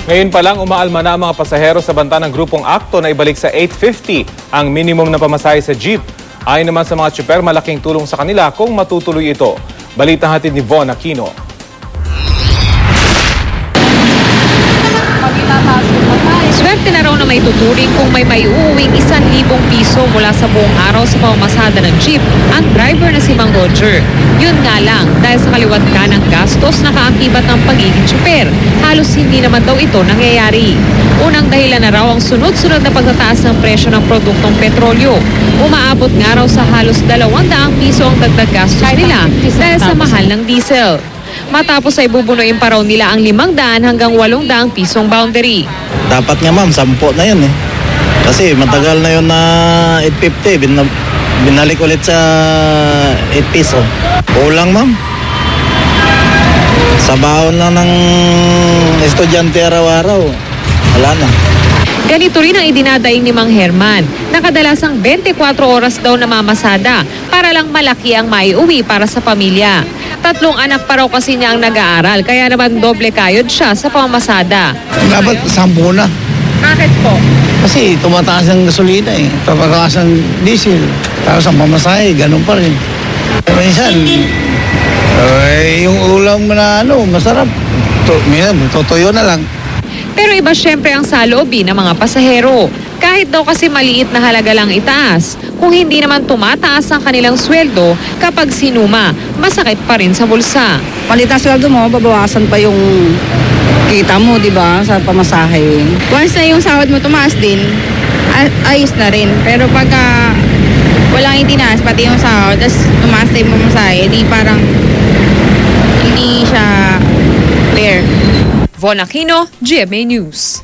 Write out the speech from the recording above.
Ngayon pa lang, umaalma na ang mga pasahero sa banta ng grupong Akto na ibalik sa 850 ang minimum na pamasahe sa jeep. Ayon naman sa mga tsuper, malaking tulong sa kanila kung matutuloy ito. Balita hatid ni Von Aquino. Swerte na raw na may tuturing kung may maiuuwing 1,000 piso mula sa buong araw sa pamamasada ng jeep ang driver na si Mang Roger. Yun nga lang, dahil sa kaliwat ka ng gastos nakaakibat ng pagiging tsuper, halos hindi naman daw ito nangyayari. Unang dahilan na raw ang sunod-sunod na pagtataas ng presyo ng produktong petrolyo. Umaabot nga raw sa halos 200 piso ang dagdag gastos nila dahil sa mahal ng diesel. Matapos ay bubunuin pa raw nila ang 500 hanggang 800 pisong boundary. Dapat nga ma'am, 10 na yun eh. Kasi matagal na yun na 850, binalik ulit sa 8 piso. Kulang ma'am. Sa baon lang ng estudyante araw-araw, wala na. Ganito rin ang idinadaing ni Mang Herman na kadalasang 24 oras daw namamasada para lang malaki ang maiuwi para sa pamilya. 3 anak pa raw kasi niya ang nag-aaral kaya naman doble kayod siya sa pamamasada. Dapat 10 na. Bakit po? Kasi tumataas ang gasolina eh. Tumataas ang diesel. Tapos ang pamasahe, ganun pa rin. Minsan, yung ulam na masarap. Minsan, tutuyo na lang. Pero iba syempre ang saloobin ng mga pasahero. Kahit daw kasi maliit na halaga lang itaas, kung hindi naman tumataas ang kanilang sweldo kapag sinuma, masakit pa rin sa bulsa. Palita sweldo mo, babawasan pa yung kita mo, di ba, sa pamasahe. Once na yung sahod mo tumaas din, ayos na rin. Pero pagka walang itinaas, pati yung sahod, tapos tumaas na yung pamasahe, di parang hindi siya fair. Von Aquino, GMA News.